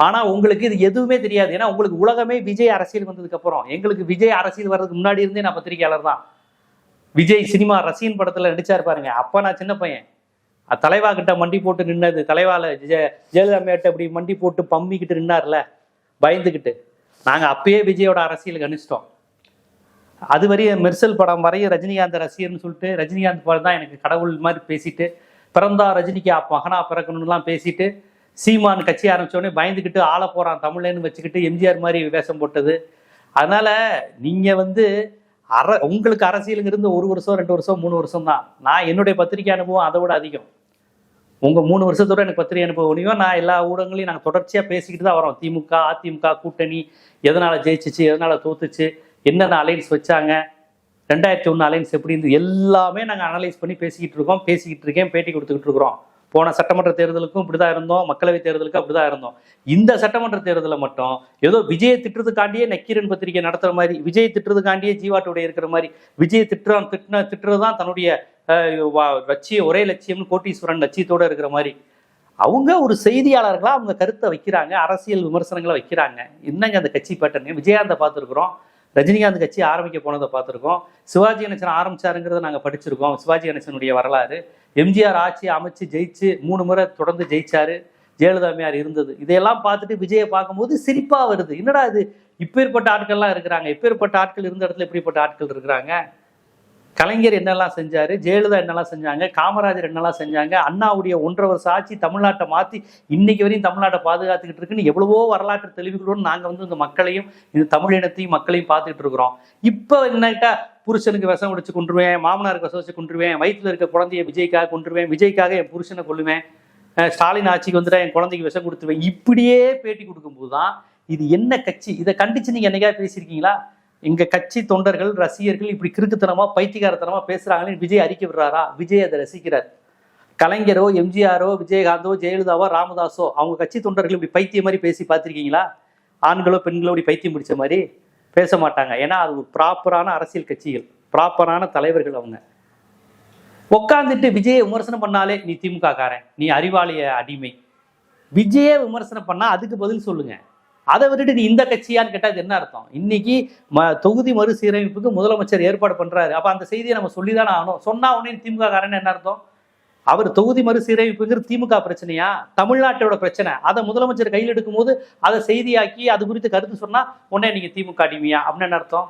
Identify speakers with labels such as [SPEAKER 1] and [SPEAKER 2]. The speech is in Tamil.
[SPEAKER 1] ஆனா உங்களுக்கு இது எதுவுமே தெரியாது. ஏன்னா உங்களுக்கு உலகமே விஜய் அரசியல் வந்ததுக்கு அப்புறம். எங்களுக்கு விஜய் அரசியல் வர்றதுக்கு முன்னாடி இருந்தே நான் பத்திரிகையாளர் தான். விஜய் சினிமா ரசிகன் படத்துல நடிச்சாரு பாருங்க, அப்ப நான் சின்ன பையன். தலைவா கிட்ட மண்டி போட்டு நின்னது, தலைவால ஜெயலலிதா மேட்ட அப்படி மண்டி போட்டு பம்மிக்கிட்டு நின்னார்ல பயந்துக்கிட்டு, நாங்க அப்பயே விஜயோட அரசியல் கணிச்சிட்டோம். அது வரைய மெர்சல் படம் வரைய ரஜினிகாந்த் ரசிகர்னு சொல்லிட்டு ரஜினிகாந்த் படம் தான் எனக்கு கடவுள் மாதிரி பேசிட்டு, பிறந்தா ரஜினிக்கு மகனா பிறக்கணும்லாம் பேசிட்டு, சீமான் கட்சி ஆரம்பிச்சோடனே பயந்துக்கிட்டு ஆள போறான் தமிழ்னு வச்சுக்கிட்டு எம்ஜிஆர் மாதிரி வேஷம் போட்டது. அதனால நீங்க உங்களுக்கு அரசியலுங்கிறது 1 வருஷம் 2 வருஷம் 3 வருஷம் தான். நான் என்னுடைய பத்திரிகை அனுபவம் அதை விட அதிகம். உங்க 3 வருஷத்தோட எனக்கு பத்திரிகை அனுபவம். நான் எல்லா ஊடகங்களையும் நாங்கள் தொடர்ச்சியா பேசிக்கிட்டு தான் வரோம். திமுக அதிமுக கூட்டணி எதனால ஜெயிச்சிச்சு, எதனால தோத்துச்சு, என்னென்ன அலைன்ஸ் வச்சாங்க, 2001 அலைன்ஸ் எப்படி இருந்து எல்லாமே நாங்கள் அனலைஸ் பண்ணி பேசிக்கிட்டு இருக்கேன், பேட்டி கொடுத்துக்கிட்டு இருக்கிறோம். போன சட்டமன்ற தேர்தலுக்கும் இப்படிதான் இருந்தோம், மக்களவை தேர்தலுக்கும் அப்படிதான் இருந்தோம். இந்த சட்டமன்ற தேர்தலில் மட்டும் ஏதோ விஜயை திட்டுறதுக்காண்டியே நக்கீரன் பத்திரிகை நடத்துற மாதிரி, விஜயை திட்டுறதுக்காண்டியே ஜீவாட்டோடைய இருக்கிற மாதிரி, விஜயை திட்டுறதுதான் தன்னுடைய ஒரே லட்சியம்னு கோட்டீஸ்வரன் லட்சியத்தோட இருக்கிற மாதிரி அவங்க ஒரு செய்தியாளர்களா அவங்க கருத்தை வைக்கிறாங்க, அரசியல் விமர்சனங்களை வைக்கிறாங்க. என்னங்க அந்த கட்சி பேட்டர்னு? விஜயகாந்தை பார்த்துருக்குறோம், ரஜினிகாந்த் கட்சி ஆரம்பிக்க போனதை பார்த்துருக்கோம், சிவாஜி கணேசன் ஆரம்பிச்சாருங்கிறத நாங்கள் படிச்சிருக்கோம். சிவாஜி கணேசனுடைய வரலாறு, எம்ஜிஆர் ஆட்சி அமைச்சு ஜெயிச்சு 3 முறை தொடர்ந்து ஜெயிச்சாரு, ஜெயலலிதாமையார் இருந்தது. இதையெல்லாம் பார்த்துட்டு விஜயை பார்க்கும்போது சிரிப்பா வருது. என்னடா இது, இப்பேற்பட்ட ஆட்கள்லாம் இருக்கிறாங்க, இப்பேற்பட்ட ஆட்கள் இருந்த இடத்துல இப்படிப்பட்ட ஆட்கள் இருக்கிறாங்க. கலைஞர் என்னெல்லாம் செஞ்சாரு, ஜெயலலிதா என்னெல்லாம் செஞ்சாங்க, காமராஜர் என்னெல்லாம் செஞ்சாங்க, அண்ணாவுடைய 1.5 வருஷம் ஆட்சி தமிழ்நாட்டை மாற்றி இன்னைக்கு வரையும் தமிழ்நாட்டை பாதுகாத்துக்கிட்டு இருக்குன்னு எவ்வளவோ வரலாற்று தெளிவுகளோடு நாங்கள் இந்த மக்களையும் இந்த தமிழினத்தையும் மக்களையும் பார்த்துக்கிட்டு இருக்கிறோம். இப்போ என்னட்டா புருஷனுக்கு விஷம் குடிச்சு கொண்டுருவேன், மாமனாருக்கு விஷம் வச்சு கொண்டுருவேன், வயிற்றுல இருக்க குழந்தைய விஜய்க்காக கொண்டுருவேன், விஜய்க்காக என் புருஷனை கொள்ளுவேன், ஸ்டாலின் ஆட்சிக்கு வந்துட்டா என் குழந்தைக்கு விஷம் கொடுத்துருவேன், இப்படியே பேட்டி கொடுக்கும்போது தான் இது என்ன கட்சி? இதை கண்டிச்சு நீங்க என்னைக்கா பேசியிருக்கீங்களா? எங்க கட்சி தொண்டர்கள் ரசிகர்கள் இப்படி கிறுக்குத்தனமா பைத்தியகாரத்தனமா பேசுறாங்கன்னு விஜய் அறிக்கை விடுறாரா? விஜய் அதை ரசிக்கிறார். கலைஞரோ எம்ஜிஆரோ விஜயகாந்தோ ஜெயலலிதாவோ ராமதாஸோ அவங்க கட்சி தொண்டர்கள் இப்படி பைத்தியம் மாதிரி பேசி பார்த்திருக்கீங்களா? ஆண்களோ பெண்களோ இப்படி பைத்தியம் பிடிச்ச மாதிரி பேச மாட்டாங்க. ஏன்னா அது ஒரு ப்ராப்பரான அரசியல் கட்சிகள், ப்ராப்பரான தலைவர்கள். அவங்க உட்காந்துட்டு விஜயை விமர்சனம் பண்ணாலே நீ திமுக காரன், நீ அறிவாளிய அடிமை. விஜயை விமர்சனம் பண்ணா அதுக்கு பதில் சொல்லுங்க. அதை விட்டுட்டு நீ இந்த கட்சியான்னு கேட்டா இது என்ன அர்த்தம்? இன்னைக்கு தொகுதி மறுசீரமைப்புக்கு முதலமைச்சர் ஏற்பாடு பண்றாரு. அப்ப அந்த செய்தியை நம்ம சொல்லிதானே ஆகணும். சொன்னா உடனே திமுக காரன் என்ன அர்த்தம்? அவர் தொகுதி மறுசீரமைப்புங்கிறது திமுக பிரச்சனையா, தமிழ்நாட்டோட பிரச்சனை? அதை முதலமைச்சர் கையில் எடுக்கும் போது அதை செய்தியாக்கி அது குறித்து கருத்து சொன்னா உடனே நீங்க திமுக அடிமையா அப்படின்னு என்ன அர்த்தம்?